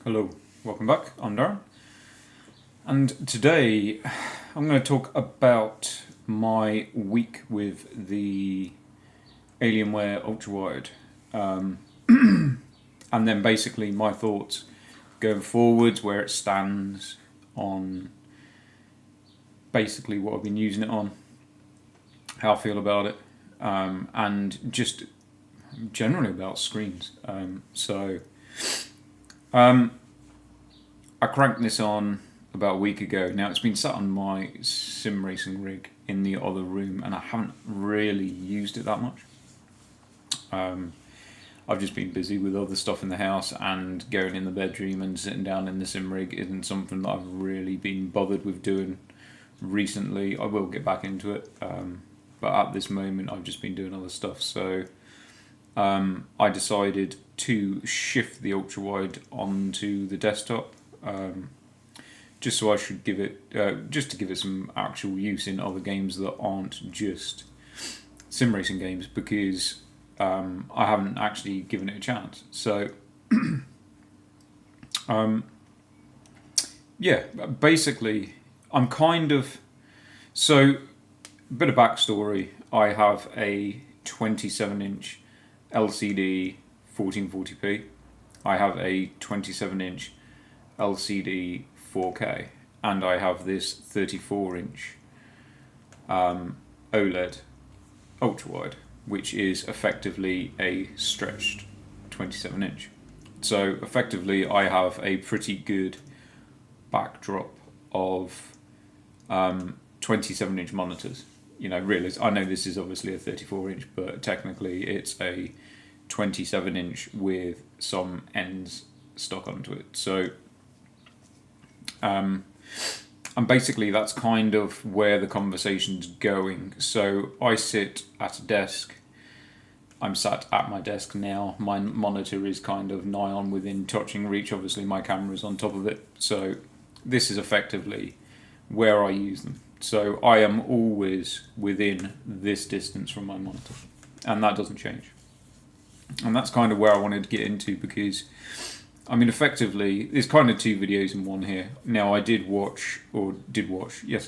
Hello, welcome back. I'm Darren, and today I'm going to talk about my week with the Alienware Ultrawide, um, and then basically my thoughts going forwards, where it stands on basically what I've been using it on, how I feel about it, and just generally about screens. Um, I cranked this on about a week ago. Now it's been sat on my sim racing rig in the other room, and I haven't really used it that much. Um, I've just been busy with other stuff in the house, and going in the bedroom and sitting down in the sim rig isn't something that I've really been bothered with doing recently. I will get back into it, but at this moment I've just been doing other stuff. So I decided to shift the ultrawide onto the desktop, just so I should give it, just to give it some actual use in other games that aren't just sim racing games, because I haven't actually given it a chance. So yeah, basically I'm kind of so bit of backstory. I have a 27-inch LCD 1440p. I have a 27-inch LCD 4K, and I have this 34-inch OLED ultrawide, which is effectively a stretched 27-inch. So effectively, I have a pretty good backdrop of 27-inch monitors. You know, really, I know this is obviously a 34-inch, but technically it's a 27-inch with some ends stuck onto it. So, and basically that's kind of where the conversation's going. So I sit at a desk. I'm sat at my desk now. My monitor is kind of nigh on within touching reach. Obviously, my camera's on top of it. So this is effectively where I use them. So I am always within this distance from my monitor, and that doesn't change. And that's kind of where I wanted to get into, because I mean, effectively, there's kind of two videos in one here. Now, yes,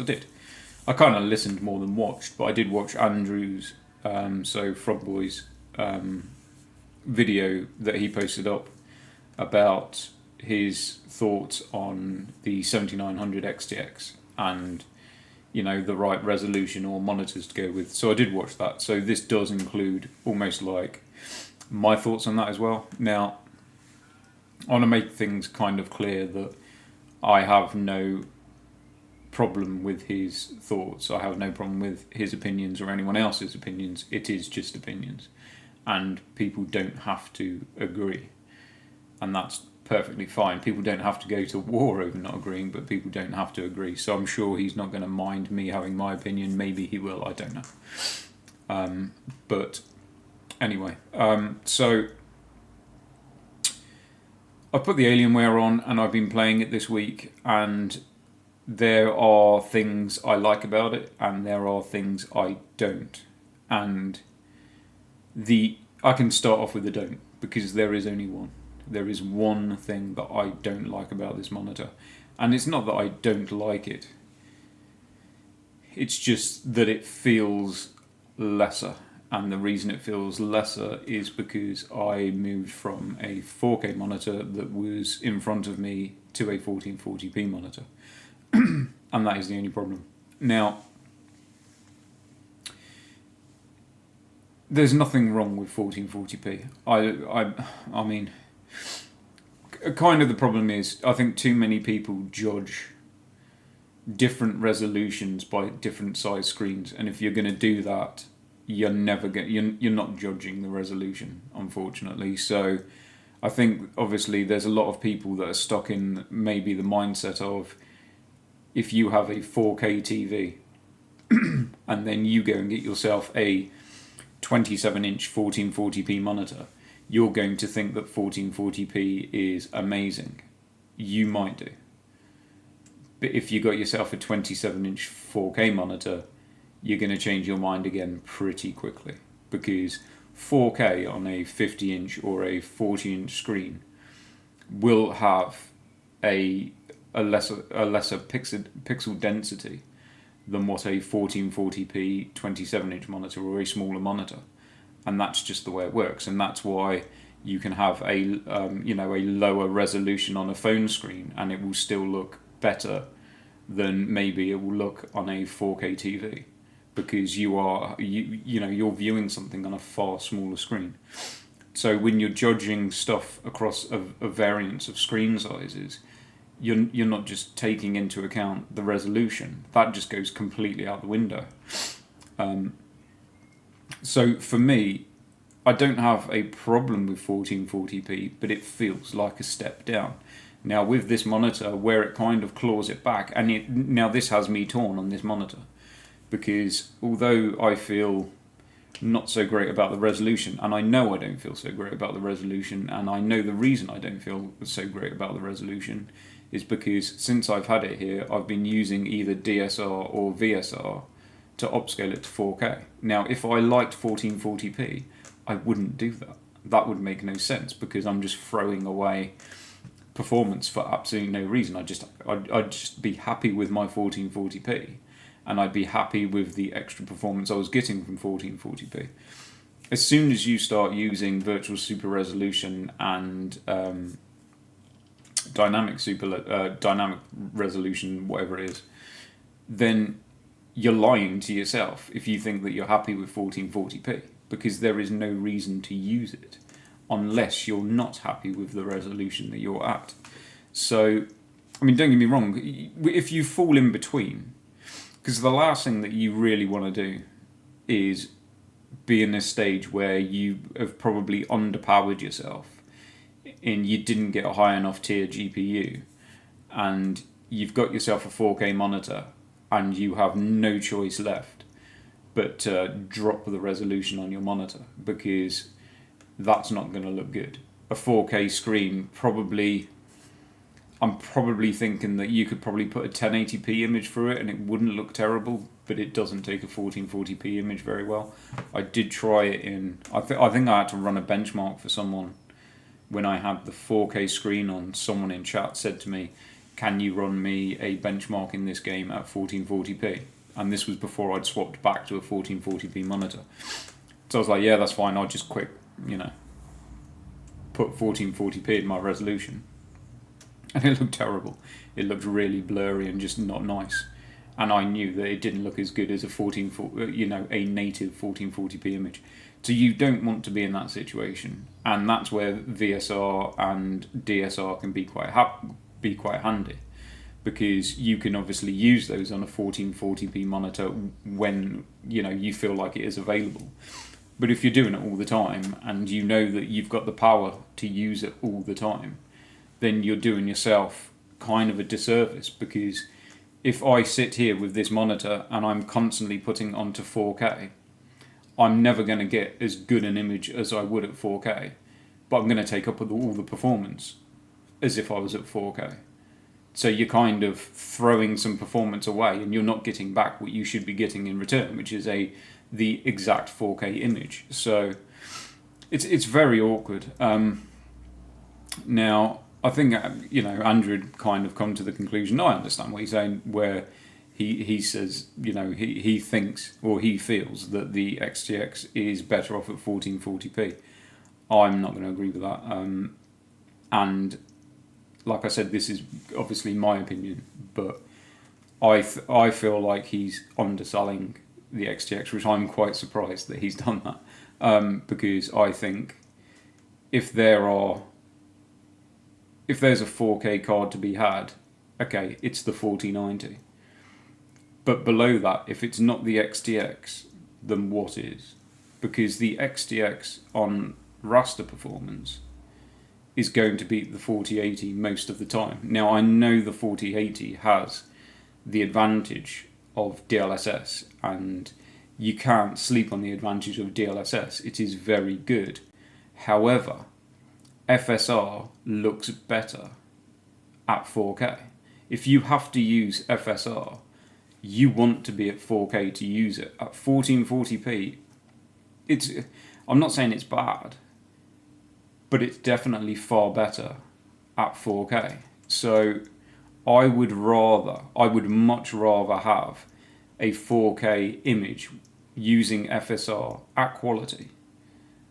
I did. I kind of listened more than watched, but I did watch Andrew's, so Frogboy's video that he posted up about his thoughts on the 7900 XTX and, you know, the right resolution or monitors to go with. So I did watch that. So this does include almost like my thoughts on that as well. Now, I want to make things kind of clear that I have no problem with his thoughts. I have no problem with his opinions or anyone else's opinions. It is just opinions, and people don't have to agree, and that's perfectly fine. People don't have to go to war over not agreeing, but people don't have to agree. So I'm sure he's not going to mind me having my opinion. Maybe he will, I don't know. But anyway, so I've put the Alienware on and I've been playing it this week, and there are things I like about it and there are things I don't. And I can start off with the don't, because there is only one. There is one thing that I don't like about this monitor, and it's not that I don't like it. It's just that it feels lesser. And the reason it feels lesser is because I moved from a 4K monitor that was in front of me to a 1440p monitor. And that is the only problem. Now, there's nothing wrong with 1440p. I mean, kind of the problem is, I think too many people judge different resolutions by different size screens, and if you're going to do that, you're not judging the resolution, unfortunately. So I think obviously there's a lot of people that are stuck in maybe the mindset of, if you have a 4K TV and then you go and get yourself a 27-inch 1440p monitor, you're going to think that 1440p is amazing. You might do. But if you got yourself a 27-inch 4K monitor, you're going to change your mind again pretty quickly, because 4K on a 50-inch or a 40-inch screen will have a lesser pixel density than what a 1440p 27-inch monitor or a smaller monitor, and that's just the way it works. And that's why you can have a a lower resolution on a phone screen, and it will still look better than maybe it will look on a 4K TV, because you're viewing something on a far smaller screen. So when you're judging stuff across a variance of screen sizes, you're not just taking into account the resolution. That just goes completely out the window. So for me, I don't have a problem with 1440p, but it feels like a step down. Now with this monitor, where it kind of claws it back, and now this has me torn on this monitor, because although I feel not so great about the resolution, and I know I don't feel so great about the resolution, and I know the reason I don't feel so great about the resolution is because since I've had it here, I've been using either DSR or VSR to upscale it to 4K. Now, if I liked 1440p, I wouldn't do that. That would make no sense, because I'm just throwing away performance for absolutely no reason. I'd just be happy with my 1440p, and I'd be happy with the extra performance I was getting from 1440p. As soon as you start using virtual super resolution and dynamic resolution, whatever it is, then you're lying to yourself if you think that you're happy with 1440p, because there is no reason to use it unless you're not happy with the resolution that you're at. So, I mean, don't get me wrong, if you fall in between, because the last thing that you really want to do is be in this stage where you have probably underpowered yourself and you didn't get a high enough tier GPU, and you've got yourself a 4K monitor and you have no choice left but to drop the resolution on your monitor, because that's not going to look good. A 4K screen, I'm probably thinking that you could probably put a 1080p image through it and it wouldn't look terrible, but it doesn't take a 1440p image very well. I did try it in, I think I had to run a benchmark for someone when I had the 4K screen on. Someone in chat said to me, can you run me a benchmark in this game at 1440p? And this was before I'd swapped back to a 1440p monitor. So I was like, yeah, that's fine, I'll just put 1440p in my resolution. And it looked terrible. It looked really blurry and just not nice. And I knew that it didn't look as good as a native 1440p image. So you don't want to be in that situation, and that's where VSR and DSR can be quite handy, because you can obviously use those on a 1440p monitor when you feel like it is available. But if you're doing it all the time and you know that you've got the power to use it all the time, then you're doing yourself kind of a disservice, because if I sit here with this monitor and I'm constantly putting onto 4K, I'm never going to get as good an image as I would at 4K, but I'm going to take up all the performance as if I was at 4K. So you're kind of throwing some performance away, and you're not getting back what you should be getting in return, which is the exact 4K image. So it's very awkward. Now, I think Andrew had kind of come to the conclusion. I understand what he's saying, where he says he thinks, or he feels, that the XTX is better off at 1440p. I'm not going to agree with that. And like I said, this is obviously my opinion, but I feel like he's underselling the XTX, which I'm quite surprised that he's done that, because I think if there's a 4K card to be had, okay, it's the 4090. But below that, if it's not the XTX, then what is? Because the XTX on raster performance is going to beat the 4080 most of the time. Now, I know the 4080 has the advantage of DLSS, and you can't sleep on the advantage of DLSS. It is very good. However, FSR looks better at 4K. If you have to use FSR, you want to be at 4K to use it. At 1440p, I'm not saying it's bad, but it's definitely far better at 4K. So I would much rather have a 4K image using FSR at quality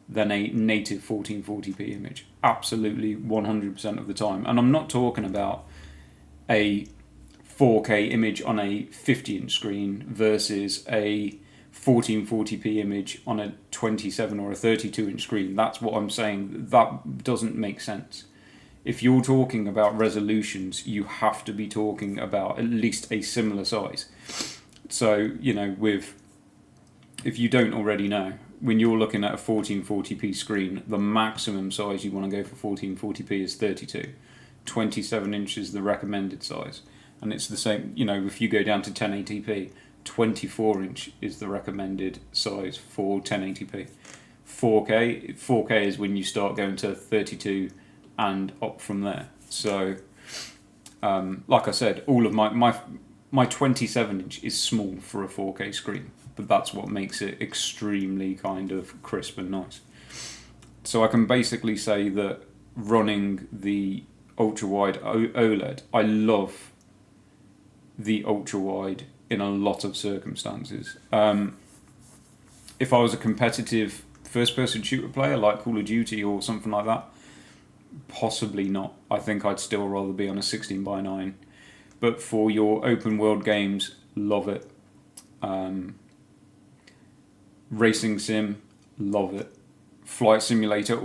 than a native 1440p image. Absolutely 100% of the time. And I'm not talking about a 4K image on a 50-inch screen versus a 1440p image on a 27 or a 32-inch screen. That's what I'm saying. That doesn't make sense. If you're talking about resolutions, you have to be talking about at least a similar size. So, if you don't already know, when you're looking at a 1440p screen, the maximum size you want to go for 1440p is 32. 27 inches is the recommended size. And it's the same, if you go down to 1080p, 24 inch is the recommended size for 1080p. 4K is when you start going to 32 and up from there. So, like I said, all of my 27 inch is small for a 4K screen, but that's what makes it extremely kind of crisp and nice. So I can basically say that running the ultra-wide OLED, I love the ultra-wide in a lot of circumstances. If I was a competitive first-person shooter player like Call of Duty or something like that, possibly not. I think I'd still rather be on a 16:9. But for your open world games, love it. Racing sim, love it. Flight simulator,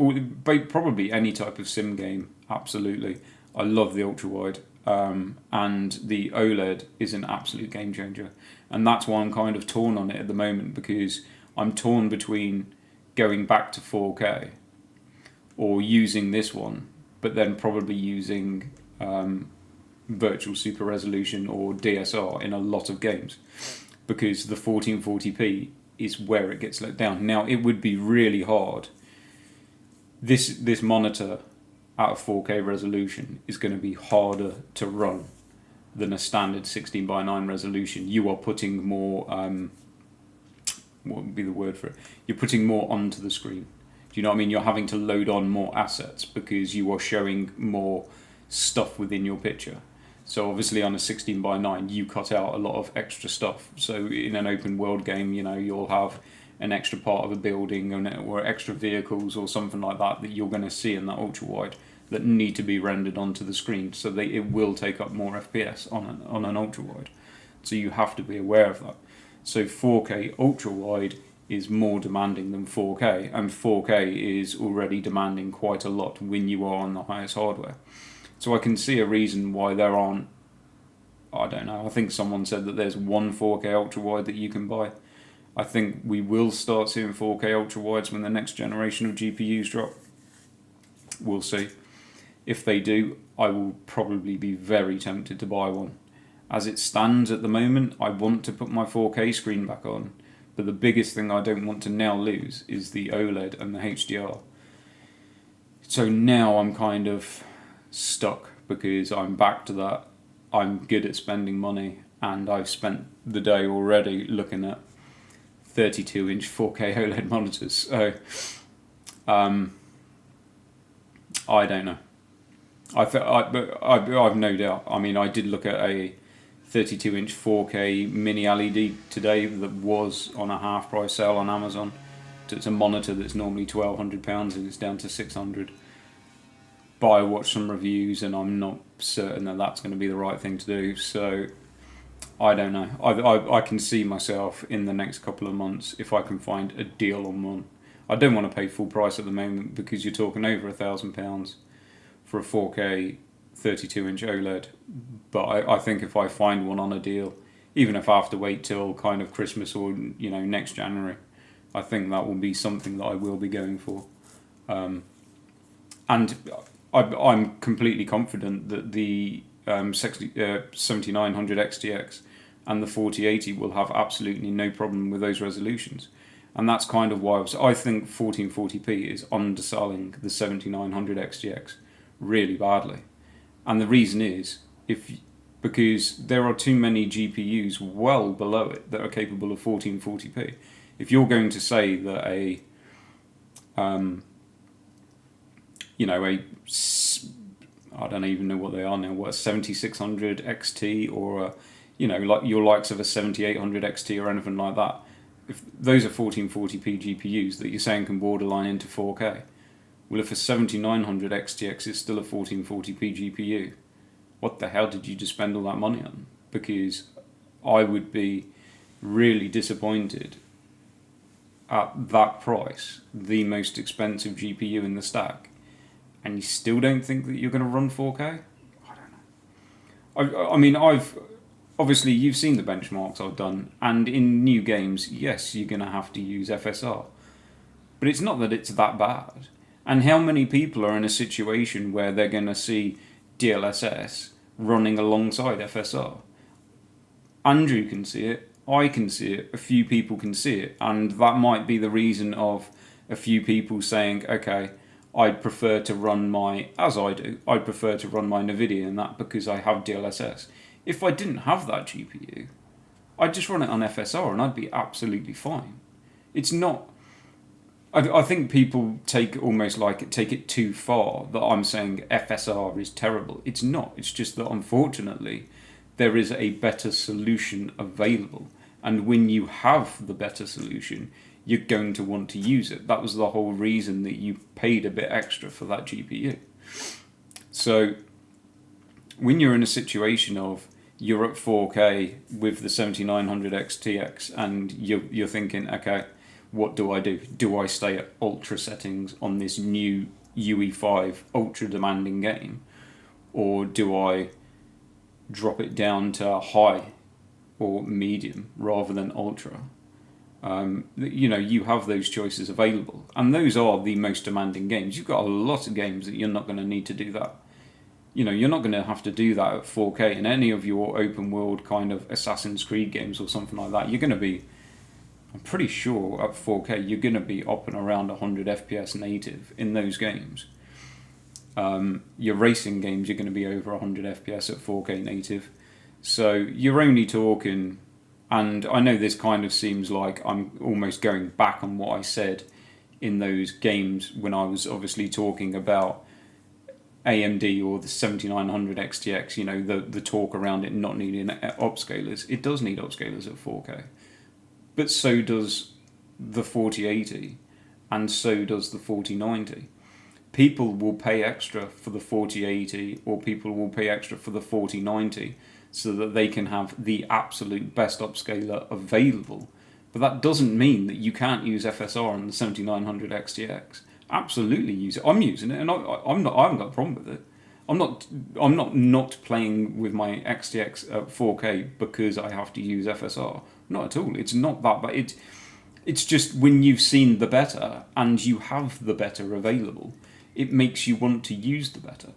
probably any type of sim game, absolutely. I love the ultra-wide. And the OLED is an absolute game changer. And that's why I'm kind of torn on it at the moment, because I'm torn between going back to 4K or using this one, but then probably using virtual super resolution or DSR in a lot of games, because the 1440p is where it gets let down. Now, it would be really hard. This monitor at a 4K resolution is going to be harder to run than a standard 16:9 resolution. You are putting more, what would be the word for it? You're putting more onto the screen. Do you know what I mean? You're having to load on more assets because you are showing more stuff within your picture. So obviously on a 16:9, you cut out a lot of extra stuff. So in an open world game, you'll have an extra part of a building or extra vehicles or something like that you're going to see in that ultra wide that need to be rendered onto the screen. So it will take up more FPS on an ultra wide. So you have to be aware of that. So 4K ultra wide is more demanding than 4K, and 4K is already demanding quite a lot when you are on the highest hardware. So I can see a reason why there aren't, I don't know, I think someone said that there's one 4K ultra-wide that you can buy. I think we will start seeing 4K ultra-wides when the next generation of GPUs drop. We'll see. If they do, I will probably be very tempted to buy one. As it stands at the moment, I want to put my 4K screen back on, but the biggest thing I don't want to now lose is the OLED and the HDR. So now I'm kind of stuck because I'm back to that. I'm good at spending money, and I've spent the day already looking at 32-inch 4K OLED monitors. So I don't know. I've no doubt. I mean, I did look at a 32-inch 4K mini LED today that was on a half price sale on Amazon. It's a monitor that's normally £1,200 and it's down to £600. But I watched some reviews and I'm not certain that that's going to be the right thing to do. So I don't know. I can see myself in the next couple of months if I can find a deal on one. I don't want to pay full price at the moment because you're talking over £1,000 for a 4K 32-inch OLED. But I think if I find one on a deal, even if I have to wait till kind of Christmas or next January, I think that will be something that I will be going for. And I'm completely confident that the 7900 XTX and the 4080 will have absolutely no problem with those resolutions. And that's kind of why I think 1440p is underselling the 7900 XTX really badly. And the reason is because there are too many GPUs well below it that are capable of 1440p. If you're going to say that I don't even know what they are now. What, a 7600 XT or a, like your likes of a 7800 XT or anything like that. If those are 1440p GPUs that you're saying can borderline into 4K, well, if a 7900 XTX is still a 1440p GPU, what the hell did you just spend all that money on? Because I would be really disappointed at that price, the most expensive GPU in the stack, and you still don't think that you're going to run 4K? I don't know. I mean, obviously you've seen the benchmarks I've done, and in new games, yes, you're going to have to use FSR, but it's not that it's that bad. And how many people are in a situation where they're going to see DLSS running alongside FSR? Andrew can see it, I can see it, a few people can see it, and that might be the reason of a few people saying, okay, I'd prefer to run I'd prefer to run my NVIDIA and that because I have DLSS. If I didn't have that GPU, I'd just run it on FSR and I'd be absolutely fine. It's not... I think people take it too far that I'm saying FSR is terrible. It's not. It's just that unfortunately there is a better solution available, and when you have the better solution, you're going to want to use it. That was the whole reason that you paid a bit extra for that GPU. So when you're in a situation of you're at 4K with the 7900 XTX and you're thinking, okay, what do I do? Do I stay at ultra settings on this new UE5 ultra demanding game? Or do I drop it down to high or medium rather than ultra? You have those choices available. And those are the most demanding games. You've got a lot of games that you're not going to need to do that. You're not going to have to do that at 4K in any of your open world kind of Assassin's Creed games or something like that. You're going to be... I'm pretty sure at 4K you're going to be up and around 100 FPS native in those games. Your racing games, you're going to be over 100 FPS at 4K native. So you're only talking, and I know this kind of seems like I'm almost going back on what I said in those games when I was obviously talking about AMD or the 7900 XTX, the talk around it not needing upscalers. It does need upscalers at 4K. But so does the 4080, and so does the 4090. People will pay extra for the 4080, or people will pay extra for the 4090, so that they can have the absolute best upscaler available. But that doesn't mean that you can't use FSR on the 7900 XTX. Absolutely use it. I'm using it, and I haven't got a problem with it. I'm not playing with my XTX at 4K because I have to use FSR. Not at all. It's not that bad. It's just when you've seen the better and you have the better available, it makes you want to use the better.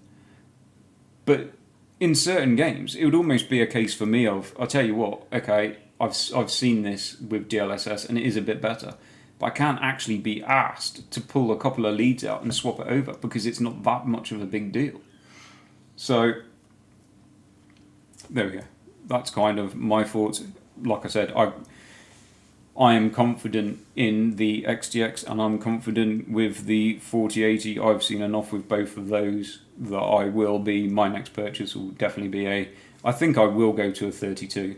But in certain games, it would almost be a case for me of, I'll tell you what, okay, I've seen this with DLSS and it is a bit better, but I can't actually be asked to pull a couple of leads out and swap it over because it's not that much of a big deal. So there we go. That's kind of my thoughts. Like I said, I am confident in the XTX and I'm confident with the 4080. I've seen enough with both of those that I will be, my next purchase will definitely be I think I will go to a 32.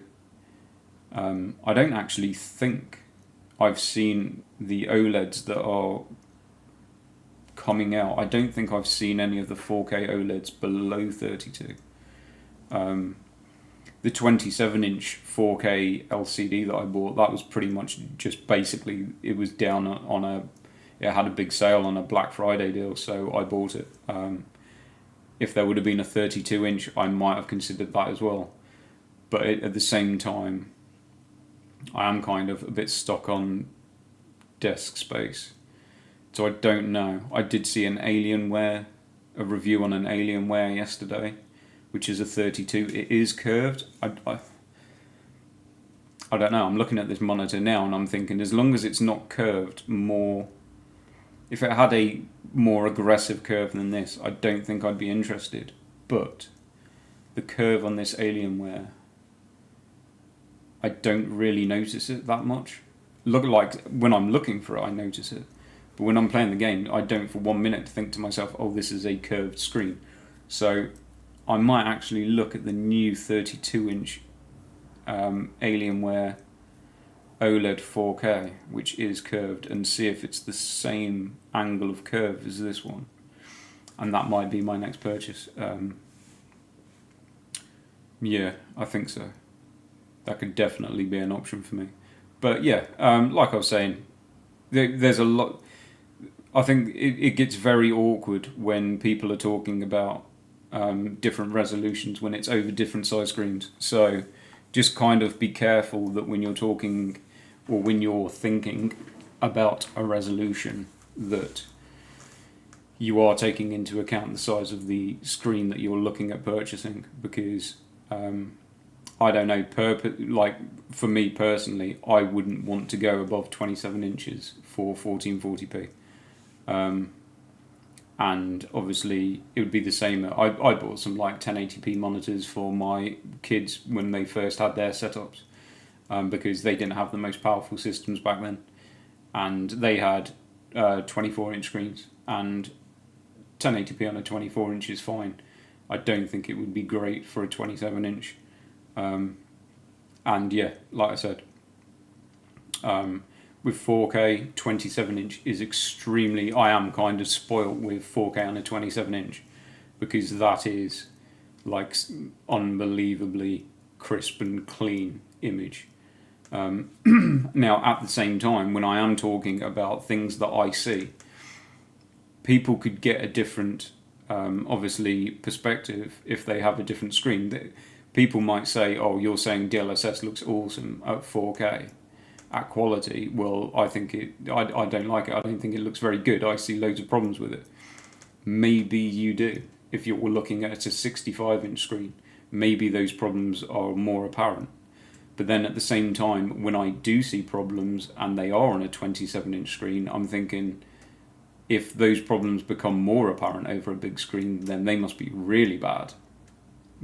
I don't actually think I've seen the OLEDs that are coming out. I don't think I've seen any of the 4K OLEDs below 32. The 27-inch 4K LCD that I bought, that was pretty much just basically, it was down on it had a big sale on a Black Friday deal, so I bought it. If there would have been a 32-inch, I might have considered that as well. But at the same time, I am kind of a bit stuck on desk space. So I don't know. I did see a review on an Alienware yesterday, which is a 32. It is curved. I don't know. I'm looking at this monitor now and I'm thinking, as long as it's not curved more, if it had a more aggressive curve than this, I don't think I'd be interested. But the curve on this Alienware, I don't really notice it that much. Look, like when I'm looking for it, I notice it. But when I'm playing the game, I don't for 1 minute think to myself, oh, this is a curved screen. So I might actually look at the new 32-inch Alienware OLED 4K, which is curved, and see if it's the same angle of curve as this one. And that might be my next purchase. Yeah, I think so. That could definitely be an option for me. But yeah, like I was saying, there's a lot. I think it gets very awkward when people are talking about different resolutions when it's over different size screens. So just kind of be careful that when you're talking or when you're thinking about a resolution, that you are taking into account the size of the screen that you're looking at purchasing, because I don't know, like for me personally, I wouldn't want to go above 27 inches for 1440p. And obviously it would be the same. I bought some like 1080p monitors for my kids when they first had their setups, because they didn't have the most powerful systems back then, and they had 24-inch screens, and 1080p on a 24-inch is fine. I don't think it would be great for a 27-inch. And yeah, like I said, with 4K, 27-inch is extremely... I am kind of spoilt with 4K on a 27-inch, because that is like unbelievably crisp and clean image. Now, at the same time, when I am talking about things that I see, people could get a different, obviously, perspective if they have a different screen. People might say, oh, you're saying DLSS looks awesome at 4K. At quality, well, I think I don't like it. I don't think it looks very good. I see loads of problems with it. Maybe you do. If you're looking at a 65-inch screen, maybe those problems are more apparent. But then at the same time, when I do see problems and they are on a 27-inch screen, I'm thinking, if those problems become more apparent over a big screen, then they must be really bad.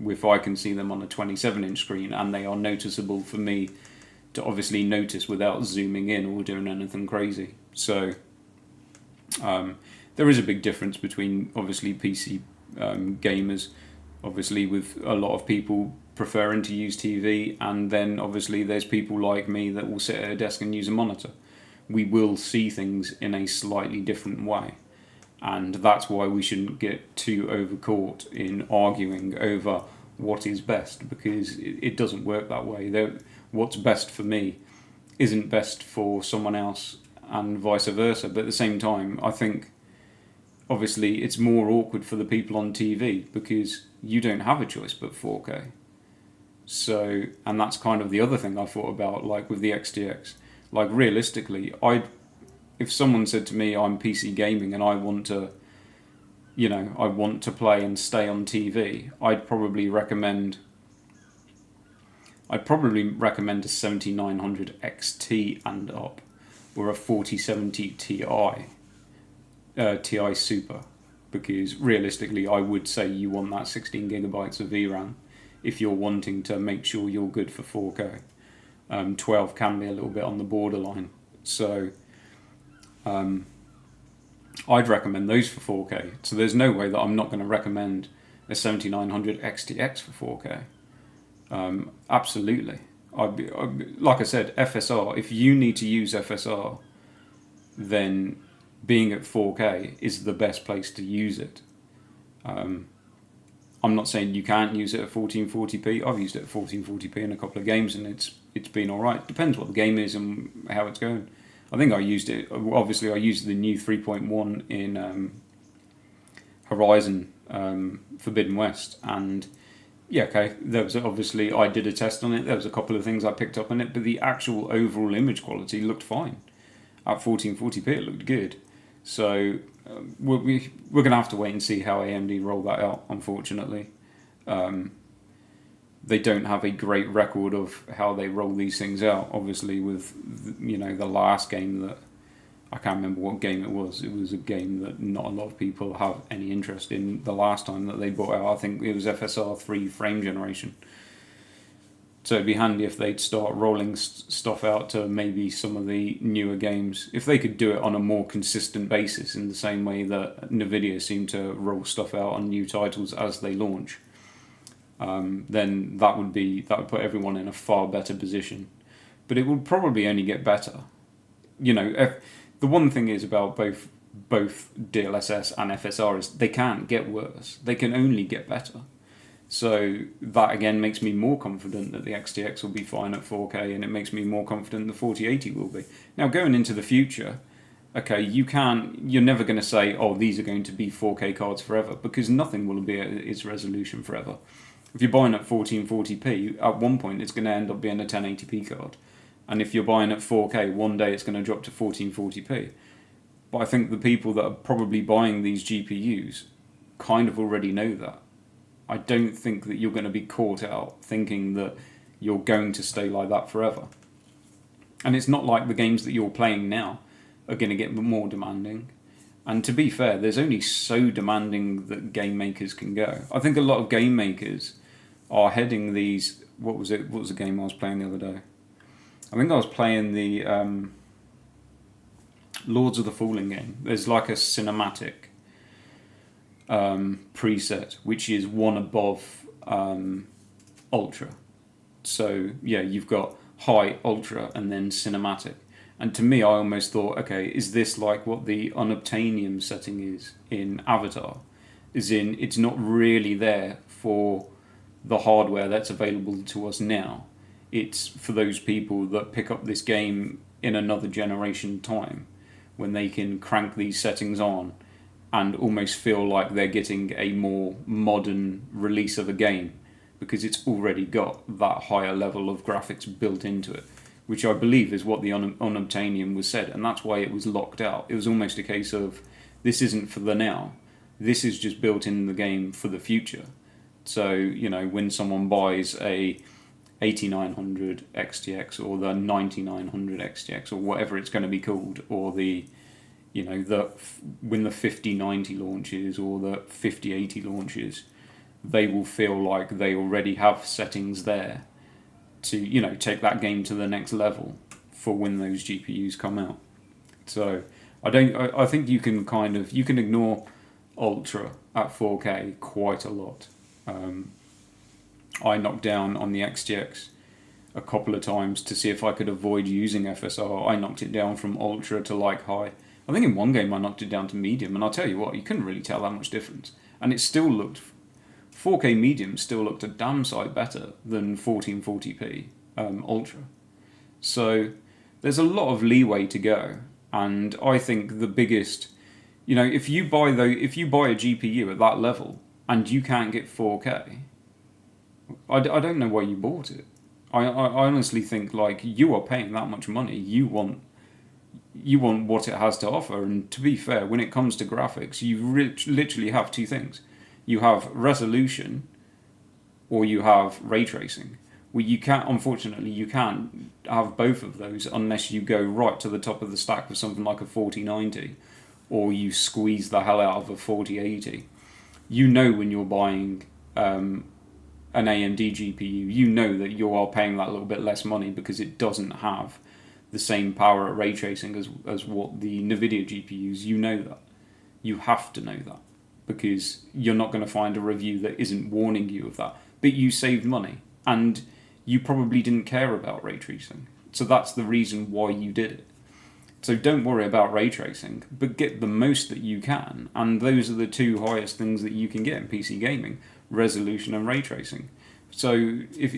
If I can see them on a 27-inch screen and they are noticeable for me to obviously notice without zooming in or doing anything crazy. So there is a big difference between obviously PC gamers, obviously with a lot of people preferring to use TV, and then obviously there's people like me that will sit at a desk and use a monitor. We will see things in a slightly different way, and that's why we shouldn't get too overcaught in arguing over what is best, because it doesn't work that way. What's best for me isn't best for someone else, and vice versa. But at the same time, I think obviously it's more awkward for the people on TV, because you don't have a choice but 4K. So, and that's kind of the other thing I thought about, like with the XTX. Like realistically, if someone said to me, I'm PC gaming and I want to play and stay on TV, I'd probably recommend a 7900 XT and up, or a 4070 Ti Super, because realistically I would say you want that 16 gigabytes of VRAM if you're wanting to make sure you're good for 4K. 12 can be a little bit on the borderline, so I'd recommend those for 4K. So there's no way that I'm not going to recommend a 7900 XTX for 4K. Absolutely. Like I said, FSR, if you need to use FSR, then being at 4K is the best place to use it. I'm not saying you can't use it at 1440p. I've used it at 1440p in a couple of games and it's been alright. Depends what the game is and how it's going. I think I used it, obviously I used the new 3.1 in Horizon Forbidden West, and yeah, okay, there was obviously, I did a test on it, there was a couple of things I picked up on it, but the actual overall image quality looked fine. At 1440p it looked good. So we're going to have to wait and see how AMD roll that out, unfortunately. They don't have a great record of how they roll these things out, obviously, with the last game that, I can't remember what game it was. It was a game that not a lot of people have any interest in the last time that they brought out. I think it was FSR 3 frame generation. So it'd be handy if they'd start rolling stuff out to maybe some of the newer games. If they could do it on a more consistent basis in the same way that Nvidia seem to roll stuff out on new titles as they launch, then that would put everyone in a far better position. But it would probably only get better. The one thing is about both DLSS and FSR is they can't get worse. They can only get better. So that again makes me more confident that the XTX will be fine at 4K, and it makes me more confident the 4080 will be. Now going into the future, okay, you're never going to say, oh, these are going to be 4K cards forever, because nothing will be at its resolution forever. If you're buying at 1440p, at one point it's going to end up being a 1080p card. And if you're buying at 4K, one day it's going to drop to 1440p. But I think the people that are probably buying these GPUs kind of already know that. I don't think that you're going to be caught out thinking that you're going to stay like that forever. And it's not like the games that you're playing now are going to get more demanding. And to be fair, there's only so demanding that game makers can go. I think a lot of game makers are heading these... What was the game I was playing the other day? I think I was playing the Lords of the Fallen game. There's like a cinematic preset, which is one above Ultra. So yeah, you've got high, Ultra, and then cinematic. And to me, I almost thought, okay, is this like what the unobtainium setting is in Avatar? Is in it's not really there for the hardware that's available to us now. It's for those people that pick up this game in another generation time, when they can crank these settings on and almost feel like they're getting a more modern release of a game, because it's already got that higher level of graphics built into it, which I believe is what the unobtainium was said, and that's why it was locked out. It was almost a case of, this isn't for the now, this is just built in the game for the future. So, when someone buys a 8900 XTX or the 9900 XTX or whatever it's going to be called, or the when the 5090 launches or the 5080 launches, they will feel like they already have settings there to take that game to the next level for when those GPUs come out. So I think you can ignore Ultra at 4K quite a lot. I knocked down on the XTX a couple of times to see if I could avoid using FSR. I knocked it down from Ultra to like high. I think in one game I knocked it down to medium, and I'll tell you what, you couldn't really tell that much difference. And it still looked, 4K medium still looked a damn sight better than 1440p Ultra. So there's a lot of leeway to go, and I think the biggest, if you buy a GPU at that level and you can't get 4K, I don't know why you bought it. I honestly think, like, you are paying that much money, you want what it has to offer. And to be fair, when it comes to graphics, you literally have two things. You have resolution, or you have ray tracing. Well, unfortunately you can't have both of those unless you go right to the top of the stack with something like a 4090, or you squeeze the hell out of a 4080. When you're buying an AMD GPU, you know that you are paying that little bit less money because it doesn't have the same power at ray tracing as what the Nvidia GPUs. You know that. You have to know that, because you're not going to find a review that isn't warning you of that. But you saved money, and you probably didn't care about ray tracing. So that's the reason why you did it. So don't worry about ray tracing, but get the most that you can. And those are the two highest things that you can get in PC gaming: resolution and ray tracing. So if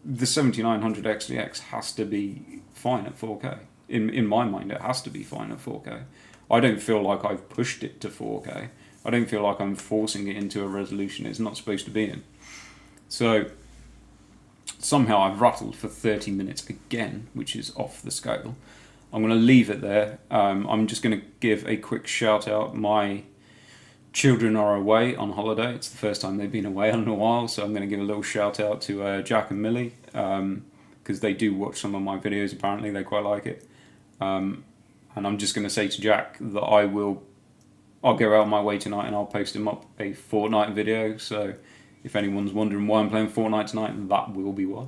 the 7900 XTX has to be fine at 4K. In my mind, it has to be fine at 4K. I don't feel like I've pushed it to 4K. I don't feel like I'm forcing it into a resolution it's not supposed to be in. So somehow I've rattled for 30 minutes again, which is off the scale. I'm going to leave it there. I'm just going to give a quick shout out. My children are away on holiday. It's the first time they've been away in a while, so I'm going to give a little shout out to Jack and Millie, because they do watch some of my videos. Apparently they quite like it. And I'm just going to say to Jack that I'll go out of my way tonight and I'll post him up a Fortnite video. So If anyone's wondering why I'm playing Fortnite tonight, that will be why.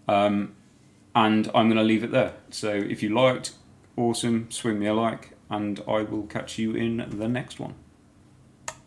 And I'm going to leave it there. So if you liked, awesome, swing me a like, and I will catch you in the next one.